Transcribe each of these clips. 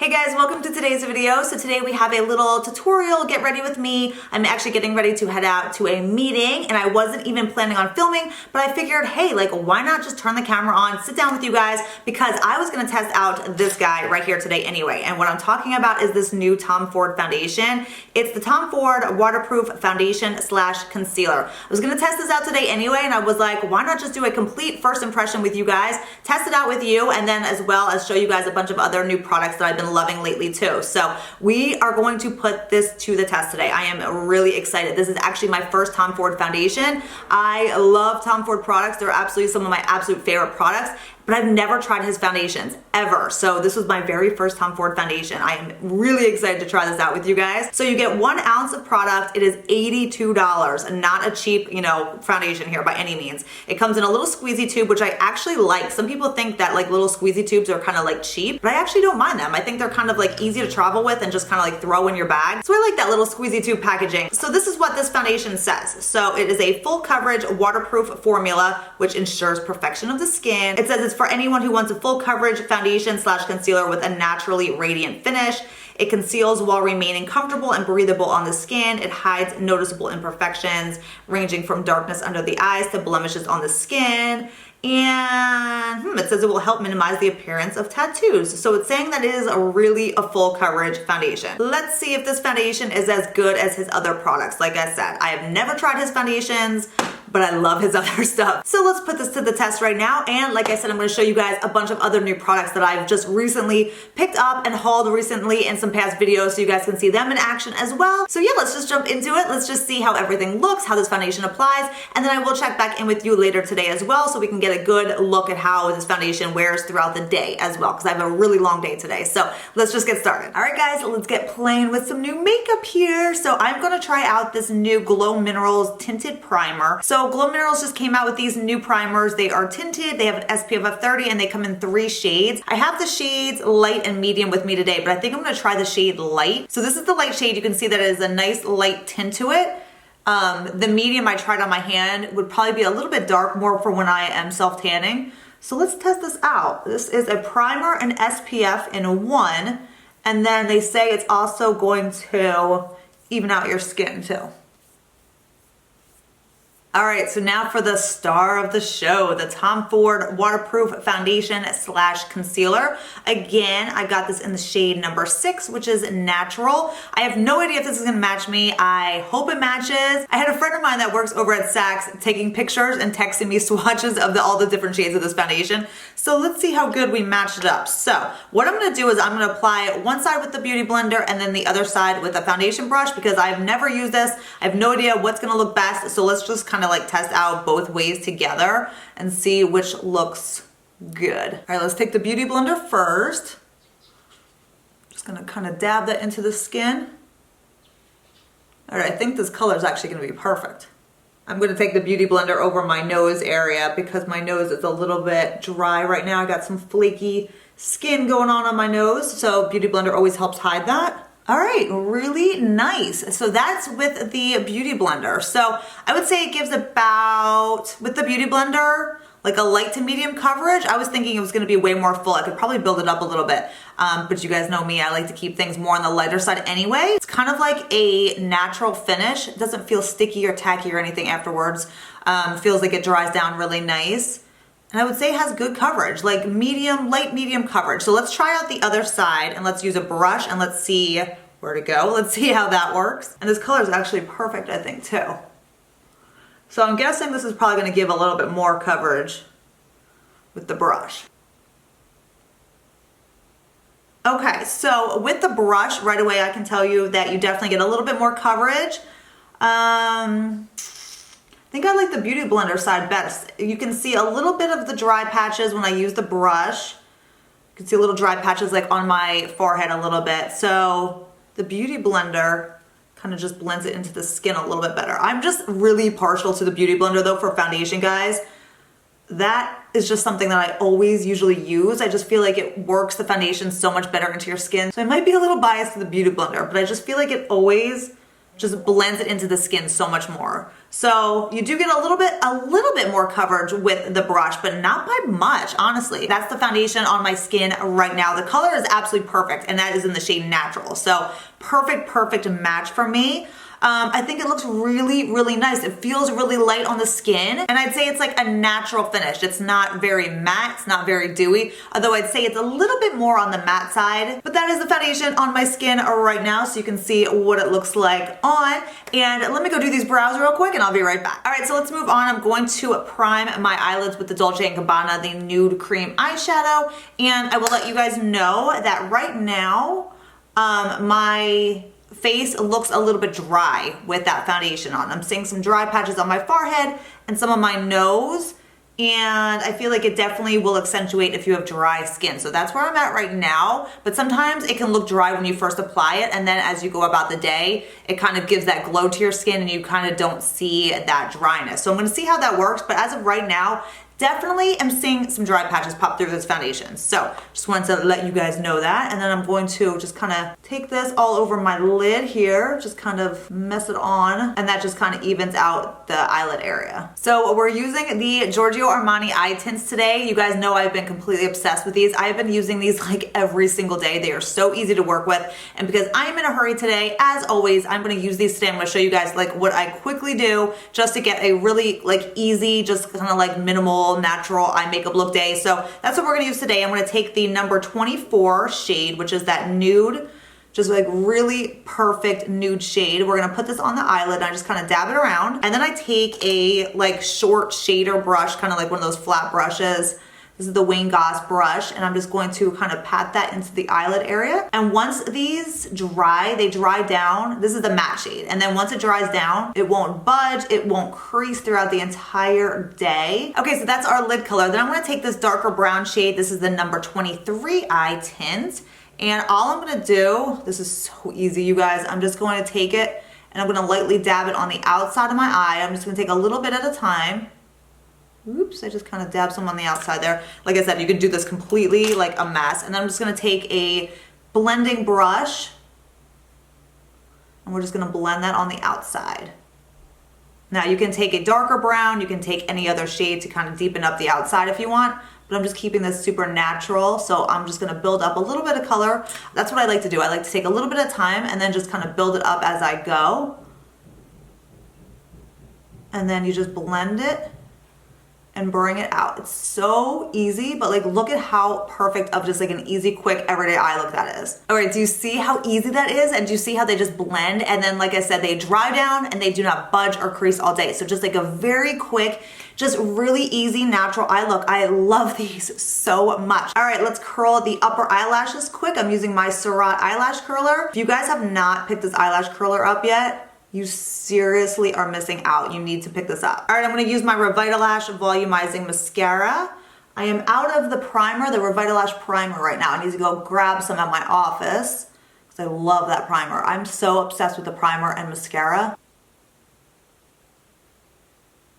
Hey guys, welcome to today's video. So today we have a little tutorial, get ready with me. I'm actually getting ready to head out to a meeting and I wasn't even planning on filming, but I figured, hey, like why not just turn the camera on, sit down with you guys, because I was gonna test out this guy right here today anyway. And what I'm talking about is this new Tom Ford foundation. It's the Tom Ford Waterproof Foundation / Concealer. I was gonna test this out today anyway, and I was like, why not just do a complete first impression with you guys, test it out with you, and then as well as show you guys a bunch of other new products that I've been loving lately too. So we are going to put this to the test today. I am really excited. This is actually my first Tom Ford foundation. I love Tom Ford products. They're absolutely some of my absolute favorite products, but I've never tried his foundations ever. So this was my very first Tom Ford foundation. I am really excited to try this out with you guys. So you get 1 ounce of product. It is $82, not a cheap, foundation here by any means. It comes in a little squeezy tube, which I actually like. Some people think that like little squeezy tubes are kind of like cheap, but I actually don't mind them. I think they're kind of like easy to travel with and just kind of like throw in your bag. So I like that little squeezy tube packaging. So this is what this foundation says. So it is a full coverage waterproof formula, which ensures perfection of the skin. It says it's for anyone who wants a full coverage foundation / concealer with a naturally radiant finish. It conceals while remaining comfortable and breathable on the skin. It hides noticeable imperfections ranging from darkness under the eyes to blemishes on the skin. And it says it will help minimize the appearance of tattoos. So it's saying that it is really a full coverage foundation. Let's see if this foundation is as good as his other products. Like I said, I have never tried his foundations, but I love his other stuff. So let's put this to the test right now. And like I said, I'm gonna show you guys a bunch of other new products that I've just recently picked up and hauled recently in some past videos so you guys can see them in action as well. So yeah, let's just jump into it. Let's just see how everything looks, how this foundation applies, and then I will check back in with you later today as well so we can get a good look at how this foundation wears throughout the day as well, because I have a really long day today. So let's just get started. All right guys, let's get playing with some new makeup here. So I'm gonna try out this new Glow Minerals Tinted Primer. So Glow Minerals just came out with these new primers. They are tinted, they have an SPF of 30, and they come in 3 shades. I have the shades light and medium with me today, but I think I'm gonna try the shade light. So this is the light shade. You can see that it is a nice light tint to it. The medium I tried on my hand would probably be a little bit dark, more for when I am self-tanning. So let's test this out. This is a primer and SPF in one, and then they say it's also going to even out your skin too. All right, so now for the star of the show, the Tom Ford Waterproof Foundation / Concealer. Again, I got this in the shade number 6, which is Natural. I have no idea if this is gonna match me. I hope it matches. I had a friend of mine that works over at Saks taking pictures and texting me swatches of all the different shades of this foundation. So let's see how good we matched it up. So what I'm gonna do is I'm gonna apply one side with the Beauty Blender and then the other side with a foundation brush, because I've never used this. I have no idea what's gonna look best. So let's just kind of like test out both ways together and see which looks good. All right, let's take the Beauty Blender first. Just gonna kind of dab that into the skin. All right, I think this color is actually gonna be perfect. I'm gonna take the Beauty Blender over my nose area because my nose is a little bit dry right now. I got some flaky skin going on my nose, so Beauty Blender always helps hide that. All right, really nice. So that's with the Beauty Blender. So I would say it gives about, with the Beauty Blender, like a light to medium coverage. I was thinking it was gonna be way more full. I could probably build it up a little bit. But you guys know me, I like to keep things more on the lighter side anyway. It's kind of like a natural finish. It doesn't feel sticky or tacky or anything afterwards. Feels like it dries down really nice. And I would say it has good coverage, like medium, light medium coverage. So let's try out the other side and let's use a brush and let's see where to go. Let's see how that works. And this color is actually perfect, I think, too. So I'm guessing this is probably gonna give a little bit more coverage with the brush. Okay, so with the brush, right away I can tell you that you definitely get a little bit more coverage. I think I like the Beauty Blender side best. You can see a little bit of the dry patches when I use the brush. You can see little dry patches like on my forehead a little bit. So the Beauty Blender kind of just blends it into the skin a little bit better. I'm just really partial to the Beauty Blender though for foundation, guys. That is just something that I always usually use. I just feel like it works the foundation so much better into your skin. So I might be a little biased to the Beauty Blender, but I just feel like it always just blends it into the skin so much more. So you do get a little bit more coverage with the brush, but not by much, honestly. That's the foundation on my skin right now. The color is absolutely perfect, and that is in the shade Natural. So perfect match for me. I think it looks really nice. It feels really light on the skin, and I'd say it's like a natural finish. It's not very matte, it's not very dewy, although I'd say it's a little bit more on the matte side. But that is the foundation on my skin right now, so you can see what it looks like on. And let me go do these brows real quick and I'll be right back. All right, so let's move on. I'm going to prime my eyelids with the Dolce & Gabbana, the Nude Cream Eyeshadow, and I will let you guys know that right now, my face looks a little bit dry with that foundation on. I'm seeing some dry patches on my forehead and some of my nose, and I feel like it definitely will accentuate if you have dry skin. So that's where I'm at right now, but sometimes it can look dry when you first apply it, and then as you go about the day, it kind of gives that glow to your skin and you kind of don't see that dryness. So I'm gonna see how that works, but as of right now, definitely am seeing some dry patches pop through this foundation. So just wanted to let you guys know that. And then I'm going to just kind of take this all over my lid here, just kind of mess it on, and that just kind of evens out the eyelid area. So we're using the Giorgio Armani Eye Tints today. You guys know I've been completely obsessed with these. I've been using these like every single day. They are so easy to work with. And because I'm in a hurry today, as always, I'm gonna use these today. I'm gonna show you guys like what I quickly do just to get a really like easy, just kind of like minimal, natural eye makeup look day. So that's what we're gonna use today. I'm gonna take the number 24 shade, which is that nude, just like really perfect nude shade. We're gonna put this on the eyelid and I just kind of dab it around. And then I take a like short shader brush, kind of like one of those flat brushes. This is the Cumming Ga brush, and I'm just going to kind of pat that into the eyelid area. And once these dry, they dry down. This is the matte shade. And then once it dries down, it won't budge, it won't crease throughout the entire day. Okay, so that's our lid color. Then I'm gonna take this darker brown shade. This is the number 23 Eye Tint. And all I'm gonna do, this is so easy, you guys, I'm just going to take it and I'm gonna lightly dab it on the outside of my eye. I'm just gonna take a little bit at a time. Oops, I just kind of dabbed some on the outside there. Like I said, you can do this completely like a mess. And then I'm just gonna take a blending brush and we're just gonna blend that on the outside. Now you can take a darker brown, you can take any other shade to kind of deepen up the outside if you want, but I'm just keeping this super natural. So I'm just gonna build up a little bit of color. That's what I like to do. I like to take a little bit of time and then just kind of build it up as I go. And then you just blend it and bring it out. It's so easy, but like look at how perfect of just like an easy, quick, everyday eye look that is. All right, do you see how easy that is? And do you see how they just blend? And then like I said, they dry down and they do not budge or crease all day. So just like a very quick, just really easy, natural eye look. I love these so much. All right, let's curl the upper eyelashes quick. I'm using my Surratt eyelash curler. If you guys have not picked this eyelash curler up yet, you seriously are missing out. You need to pick this up. All right, I'm gonna use my Revitalash Volumizing Mascara. I am out of the primer, the Revitalash primer right now. I need to go grab some at my office because I love that primer. I'm so obsessed with the primer and mascara.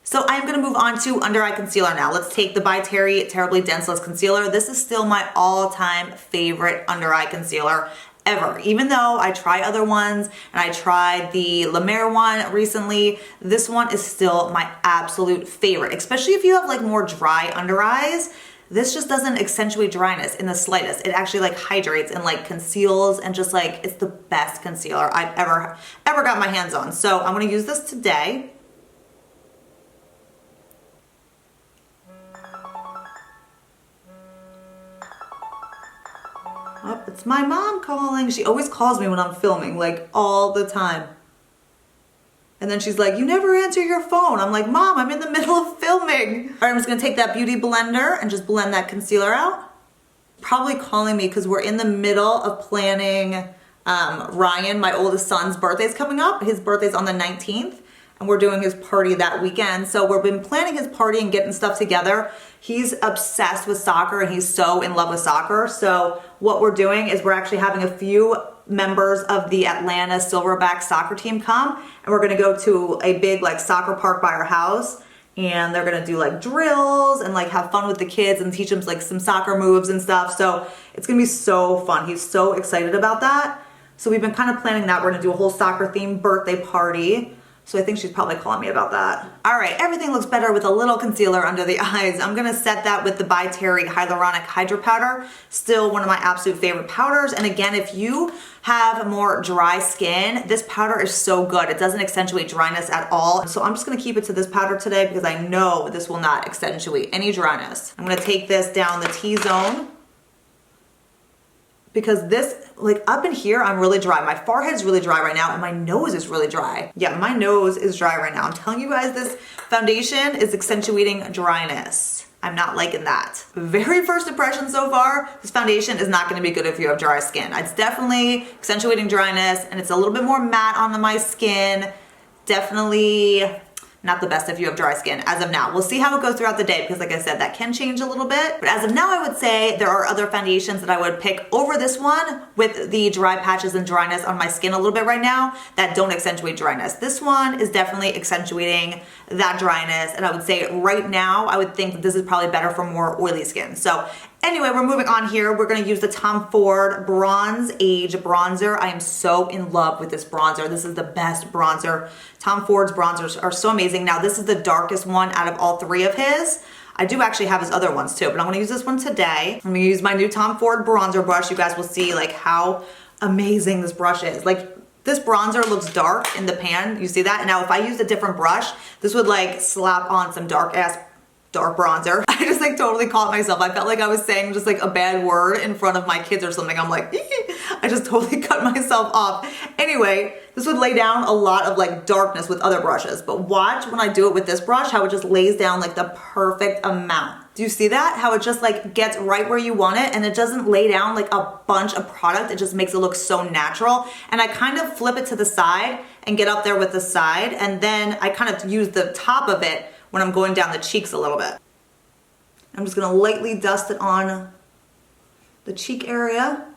So I'm gonna move on to under eye concealer now. Let's take the By Terry Terribly Denseless Concealer. This is still my all-time favorite under eye concealer ever. Even though I try other ones and I tried the La Mer one recently, this one is still my absolute favorite, especially if you have like more dry under eyes. This just doesn't accentuate dryness in the slightest. It actually like hydrates and like conceals, and just like it's the best concealer I've ever got my hands on. So I'm gonna use this today. Oh, it's my mom calling. She always calls me when I'm filming, like all the time. And then she's like, you never answer your phone. I'm like, Mom, I'm in the middle of filming. All right, I'm just gonna take that beauty blender and just blend that concealer out. Probably calling me because we're in the middle of planning Ryan, my oldest son's birthday is coming up. His birthday's on the 19th. And we're doing his party that weekend. So we've been planning his party and getting stuff together. He's obsessed with soccer and he's so in love with soccer. So what we're doing is we're actually having a few members of the Atlanta Silverback soccer team come, and we're gonna go to a big like soccer park by our house, and they're gonna do like drills and like have fun with the kids and teach them like some soccer moves and stuff. So it's gonna be so fun. He's so excited about that. So we've been kind of planning that. We're gonna do a whole soccer themed birthday party So I think she's probably calling me about that. All right, everything looks better with a little concealer under the eyes. I'm gonna set that with the By Terry Hyaluronic Hydra Powder. Still one of my absolute favorite powders. And again, if you have more dry skin, this powder is so good. It doesn't accentuate dryness at all. So I'm just gonna keep it to this powder today because I know this will not accentuate any dryness. I'm gonna take this down the T-zone, because this, like up in here, I'm really dry. My forehead is really dry right now and my nose is really dry. Yeah, my nose is dry right now. I'm telling you guys, this foundation is accentuating dryness. I'm not liking that. Very first impression so far, this foundation is not gonna be good if you have dry skin. It's definitely accentuating dryness and it's a little bit more matte on my skin. Definitely not the best if you have dry skin as of now. We'll see how it goes throughout the day because like I said, that can change a little bit. But as of now, I would say there are other foundations that I would pick over this one with the dry patches and dryness on my skin a little bit right now that don't accentuate dryness. This one is definitely accentuating that dryness. And I would say right now, I would think that this is probably better for more oily skin. So anyway, we're moving on here. We're gonna use the Tom Ford Bronze Age Bronzer. I am so in love with this bronzer. This is the best bronzer. Tom Ford's bronzers are so amazing. Now, this is the darkest one out of all three of his. I do actually have his other ones too, but I'm gonna use this one today. I'm gonna use my new Tom Ford bronzer brush. You guys will see like how amazing this brush is. Like, this bronzer looks dark in the pan. You see that? Now, if I used a different brush, this would like slap on some dark bronzer. I just like totally caught myself. I felt like I was saying just like a bad word in front of my kids or something. I'm like, I just totally cut myself off. Anyway, this would lay down a lot of like darkness with other brushes, but watch when I do it with this brush, how it just lays down like the perfect amount. Do you see that? How it just like gets right where you want it and it doesn't lay down like a bunch of product. It just makes it look so natural. And I kind of flip it to the side and get up there with the side. And then I kind of use the top of it when I'm going down the cheeks a little bit. I'm just gonna lightly dust it on the cheek area.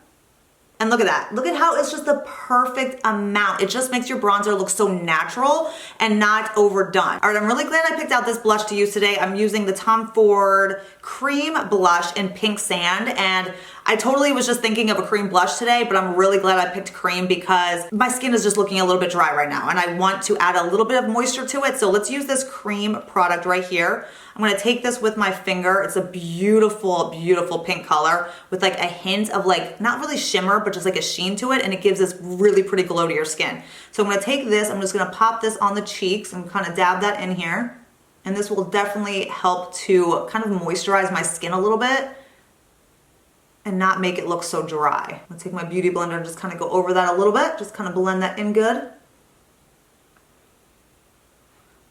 And look at that. Look at how it's just the perfect amount. It just makes your bronzer look so natural and not overdone. All right, I'm really glad I picked out this blush to use today. I'm using the Tom Ford Cream Blush in Pink Sand. And I totally was just thinking of a cream blush today, but I'm really glad I picked cream because my skin is just looking a little bit dry right now and I want to add a little bit of moisture to it. So let's use this cream product right here. I'm gonna take this with my finger. It's a beautiful, beautiful pink color with like a hint of like, not really shimmer, but just like a sheen to it. And it gives this really pretty glow to your skin. So I'm gonna take this, I'm just gonna pop this on the cheeks and kind of dab that in here. And this will definitely help to kind of moisturize my skin a little bit and not make it look so dry. I'm gonna take my beauty blender and just kind of go over that a little bit, just kind of blend that in good.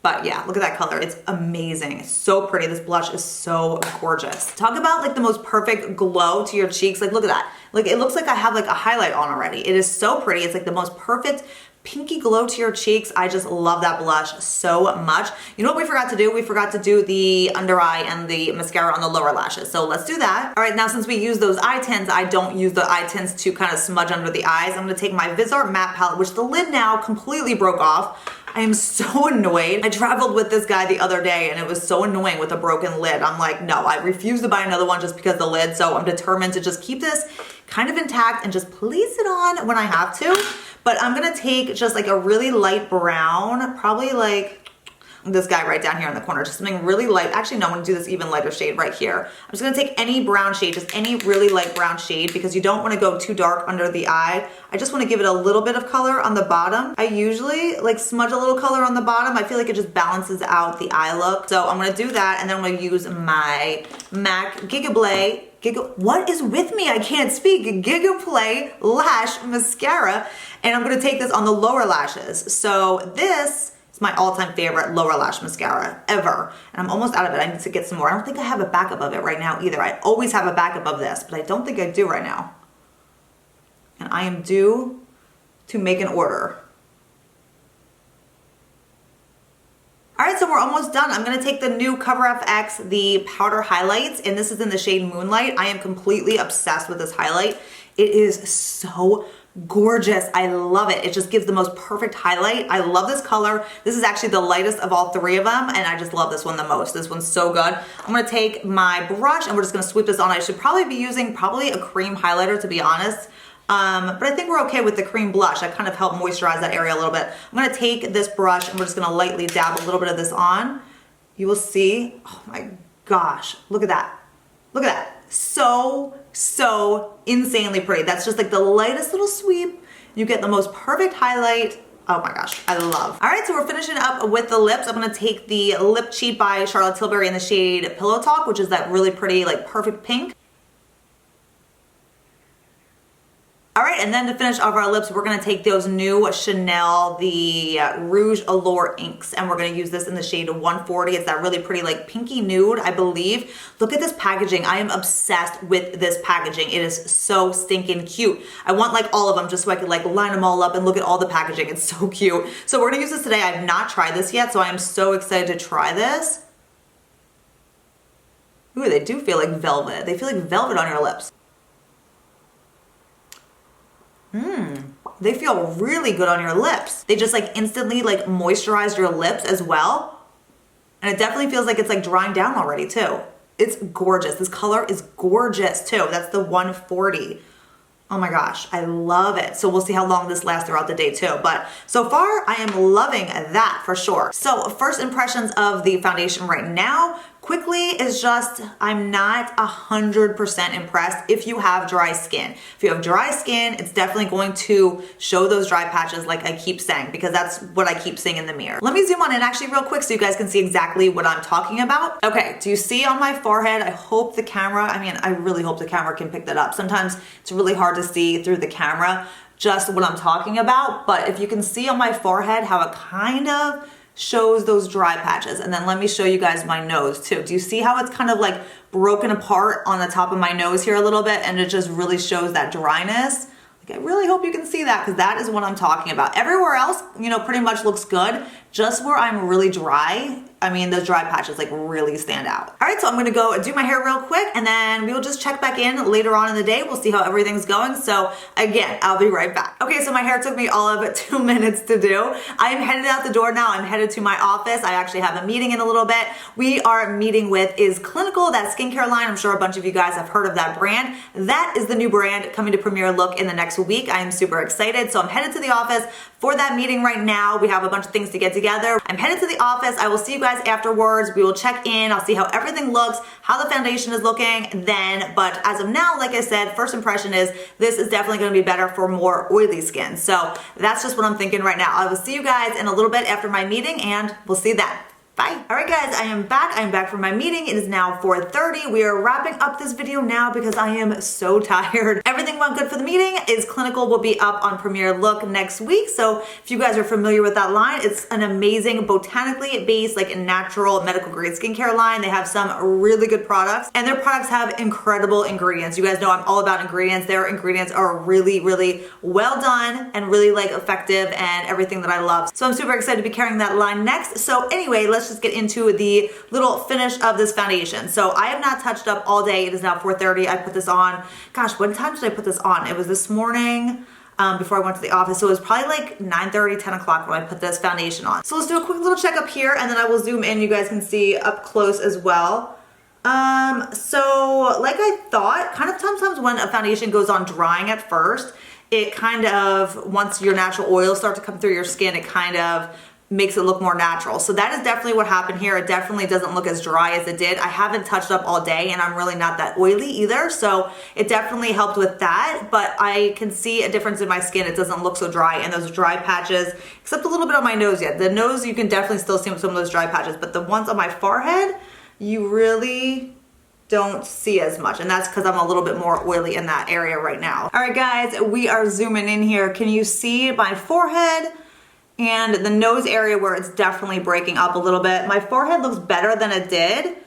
But yeah, look at that color. It's amazing. It's so pretty. This blush is so gorgeous. Talk about like the most perfect glow to your cheeks. Like, look at that. Like, it looks like I have like a highlight on already. It is so pretty. It's like the most perfect pinky glow to your cheeks. I just love that blush so much. You know what we forgot to do? We forgot to do the under eye and the mascara on the lower lashes. So let's do that. All right, now since we use those eye tints, I don't use the eye tints to kind of smudge under the eyes. I'm gonna take my Visart matte palette, which the lid now completely broke off. I am so annoyed. I traveled with this guy the other day and it was so annoying with a broken lid. I'm like, no, I refuse to buy another one just because of the lid. So I'm determined to just keep this kind of intact and just place it on when I have to. But I'm gonna take just like a really light brown, probably like this guy right down here in the corner, just something really light. Actually, no, I'm gonna do this even lighter shade right here. I'm just gonna take any brown shade, just any really light brown shade, because you don't wanna go too dark under the eye. I just wanna give it a little bit of color on the bottom. I usually like smudge a little color on the bottom. I feel like it just balances out the eye look. So I'm gonna do that, and then I'm gonna use my MAC what is with me? I can't speak. Gigaplay Lash Mascara. And I'm gonna take this on the lower lashes. So this is my all-time favorite lower lash mascara ever. And I'm almost out of it. I need to get some more. I don't think I have a backup of it right now either. I always have a backup of this, but I don't think I do right now. And I am due to make an order. All right, so we're almost done. I'm gonna take the new Cover FX, the powder highlights, and this is in the shade Moonlight. I am completely obsessed with this highlight. It is so gorgeous. I love it. It just gives the most perfect highlight. I love this color. This is actually the lightest of all three of them, and I just love this one the most. This one's so good. I'm gonna take my brush and we're just gonna sweep this on. I should probably be using a cream highlighter, to be honest. But I think we're okay with the cream blush. I kind of helped moisturize that area a little bit. I'm gonna take this brush and we're just gonna lightly dab a little bit of this on. You will see, oh my gosh, look at that. Look at that. So insanely pretty. That's just like the lightest little sweep. You get the most perfect highlight. Oh my gosh, I love. All right, so we're finishing up with the lips. I'm gonna take the Lip Cheat by Charlotte Tilbury in the shade Pillow Talk, which is that really pretty, like perfect pink. All right, and then to finish off our lips, we're gonna take those new Chanel, the Rouge Allure inks, and we're gonna use this in the shade 140. It's that really pretty like pinky nude, I believe. Look at this packaging. I am obsessed with this packaging. It is so stinking cute. I want like all of them just so I can like line them all up and look at all the packaging. It's so cute. So we're gonna use this today. I have not tried this yet, so I am so excited to try this. Ooh, they do feel like velvet. They feel like velvet on your lips. They feel really good on your lips. They just like instantly like moisturize your lips as well. And it definitely feels like it's like drying down already too. It's gorgeous. This color is gorgeous too. That's the 140. Oh my gosh, I love it. So we'll see how long this lasts throughout the day too. But so far, I am loving that for sure. So first impressions of the foundation right now, quickly is just, I'm not 100% impressed if you have dry skin. If you have dry skin, it's definitely going to show those dry patches like I keep saying, because that's what I keep seeing in the mirror. Let me zoom on in actually real quick so you guys can see exactly what I'm talking about. Okay, do you see on my forehead? I hope the camera, I really hope the camera can pick that up. Sometimes it's really hard to see through the camera just what I'm talking about, but if you can see on my forehead how it kind of shows those dry patches. And then let me show you guys my nose too. Do you see how it's kind of like broken apart on the top of my nose here a little bit, and it just really shows that dryness? Like I really hope you can see that, because that is what I'm talking about. Everywhere else, you know, pretty much looks good. Just where I'm really dry, those dry patches like really stand out. All right, so I'm gonna go do my hair real quick and then we'll just check back in later on in the day. We'll see how everything's going. So again, I'll be right back. Okay, so my hair took me all of 2 minutes to do. I'm headed out the door now. I'm headed to my office. I actually have a meeting in a little bit. We are meeting with Is Clinical, that skincare line. I'm sure a bunch of you guys have heard of that brand. That is the new brand coming to Premier Look in the next week. I am super excited. So I'm headed to the office for that meeting right now. We have a bunch of things to get together. I'm headed to the office. I will see you guys afterwards. We will check in. I'll see how everything looks, how the foundation is looking then. But as of now, like I said, first impression is this is definitely going to be better for more oily skin. So that's just what I'm thinking right now. I will see you guys in a little bit after my meeting, and we'll see then. Bye. All right, guys, I am back. I'm back from my meeting. It is now 4:30. We are wrapping up this video now because I am so tired. Everything went good for the meeting. Is Clinical will be up on Premier Look next week. So if you guys are familiar with that line, it's an amazing botanically based, like natural medical grade skincare line. They have some really good products, and their products have incredible ingredients. You guys know I'm all about ingredients. Their ingredients are really, really well done and really like effective and everything that I love. So I'm super excited to be carrying that line next. So anyway, let's just get into the little finish of this foundation. So I have not touched up all day. It is now 4:30. I put this on, gosh, what time did I put this on? It was this morning before I went to the office. So it was probably like 9:30, 10 o'clock when I put this foundation on. So let's do a quick little checkup here, and then I will zoom in. You guys can see up close as well. So like I thought, kind of sometimes when a foundation goes on drying at first, it kind of, once your natural oils start to come through your skin, it kind of makes it look more natural. So that is definitely what happened here. It definitely doesn't look as dry as it did. I haven't touched up all day, and I'm really not that oily either. So it definitely helped with that, but I can see a difference in my skin. It doesn't look so dry, and those dry patches, except a little bit on my nose yet. The nose, you can definitely still see some of those dry patches, but the ones on my forehead, you really don't see as much, and that's because I'm a little bit more oily in that area right now. All right, guys, we are zooming in here. Can you see my forehead and the nose area where it's definitely breaking up a little bit? My forehead looks better than it did,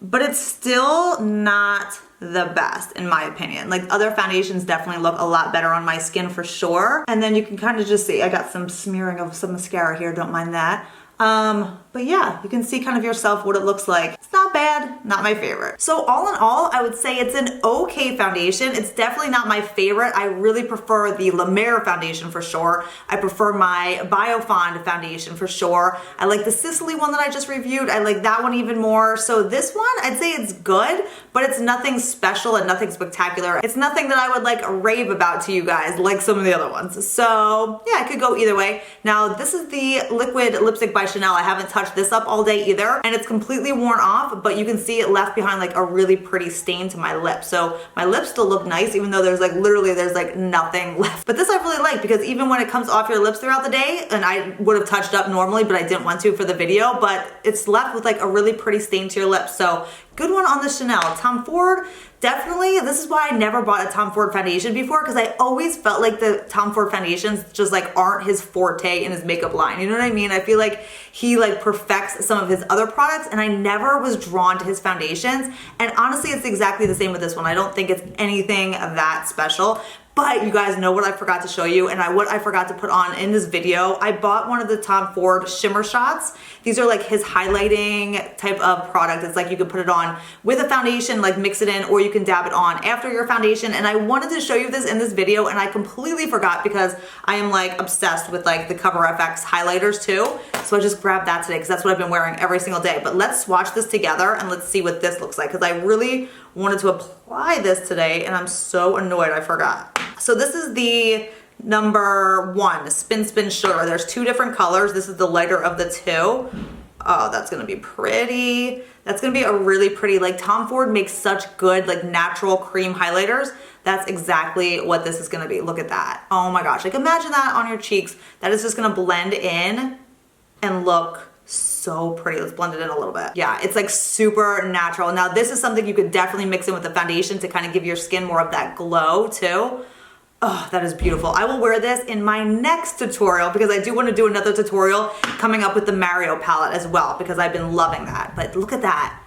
but it's still not the best in my opinion. Like other foundations definitely look a lot better on my skin for sure. And then you can kind of just see, I got some smearing of some mascara here, don't mind that. But yeah, you can see kind of yourself what it looks like. It's not bad, not my favorite. So all in all, I would say it's an okay foundation. It's definitely not my favorite. I really prefer the La Mer foundation for sure. I prefer my Biofond foundation for sure. I like the Sicily one that I just reviewed. I like that one even more. So this one, I'd say it's good, but it's nothing special and nothing spectacular. It's nothing that I would like rave about to you guys like some of the other ones. So yeah, I could go either way. Now this is the liquid lipstick by Chanel. I haven't touched this up all day either, and it's completely worn off, but you can see it left behind like a really pretty stain to my lips. So my lips still look nice, even though there's like literally nothing left. But this I really like because even when it comes off your lips throughout the day, and I would have touched up normally, but I didn't want to for the video, but it's left with like a really pretty stain to your lips. So good one on the Chanel. Tom Ford, definitely, this is why I never bought a Tom Ford foundation before, because I always felt like the Tom Ford foundations just like aren't his forte in his makeup line. You know what I mean? I feel like he like perfects some of his other products, and I never was drawn to his foundations. And honestly, it's exactly the same with this one. I don't think it's anything that special. But you guys know what I forgot to show you, and what I forgot to put on in this video. I bought one of the Tom Ford shimmer shots. These are like his highlighting type of product. It's like you can put it on with a foundation, like mix it in, or you can dab it on after your foundation. And I wanted to show you this in this video, and I completely forgot because I am like obsessed with like the Cover FX highlighters too. So I just grabbed that today because that's what I've been wearing every single day. But let's swatch this together and let's see what this looks like, because I really wanted to apply this today and I'm so annoyed I forgot. So this is the number 1, Spin Spin Sugar. There's 2 different colors. This is the lighter of the 2. Oh, that's gonna be pretty. That's gonna be a really pretty, like Tom Ford makes such good like natural cream highlighters. That's exactly what this is gonna be. Look at that. Oh my gosh, like imagine that on your cheeks. That is just gonna blend in and look so pretty. Let's blend it in a little bit. Yeah, it's like super natural. Now this is something you could definitely mix in with the foundation to kind of give your skin more of that glow too. Oh, that is beautiful. I will wear this in my next tutorial because I do want to do another tutorial coming up with the Mario palette as well, because I've been loving that. But look at that.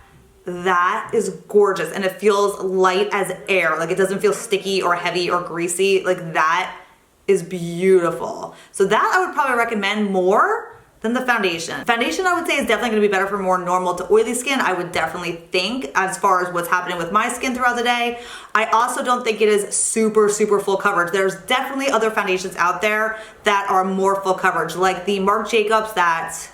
That is gorgeous, and it feels light as air. Like it doesn't feel sticky or heavy or greasy. Like that is beautiful. So that I would probably recommend more than the foundation. Foundation I would say is definitely gonna be better for more normal to oily skin, I would definitely think, as far as what's happening with my skin throughout the day. I also don't think it is super full coverage. There's definitely other foundations out there that are more full coverage, like the Marc Jacobs,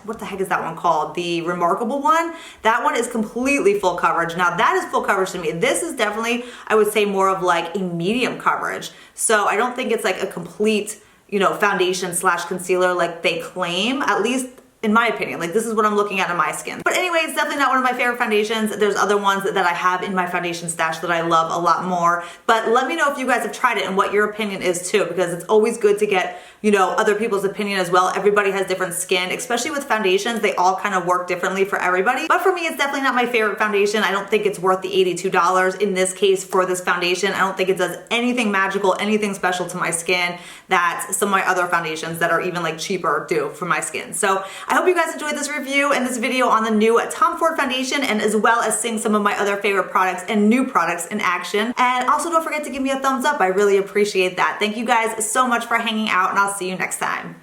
what the heck is that one called? The Remarkable one. That one is completely full coverage. Now that is full coverage to me. This is definitely, I would say, more of like a medium coverage. So I don't think it's like a complete, you know, foundation / concealer like they claim, at least in my opinion. Like this is what I'm looking at in my skin. But anyway, it's definitely not one of my favorite foundations. There's other ones that I have in my foundation stash that I love a lot more. But let me know if you guys have tried it and what your opinion is too, because it's always good to get, you know, other people's opinion as well. Everybody has different skin, especially with foundations. They all kind of work differently for everybody. But for me, it's definitely not my favorite foundation. I don't think it's worth the $82 in this case for this foundation. I don't think it does anything magical, anything special to my skin that some of my other foundations that are even like cheaper do for my skin. So I hope you guys enjoyed this review and this video on the new Tom Ford foundation, and as well as seeing some of my other favorite products and new products in action. And also don't forget to give me a thumbs up. I really appreciate that. Thank you guys so much for hanging out, and I'll see you next time.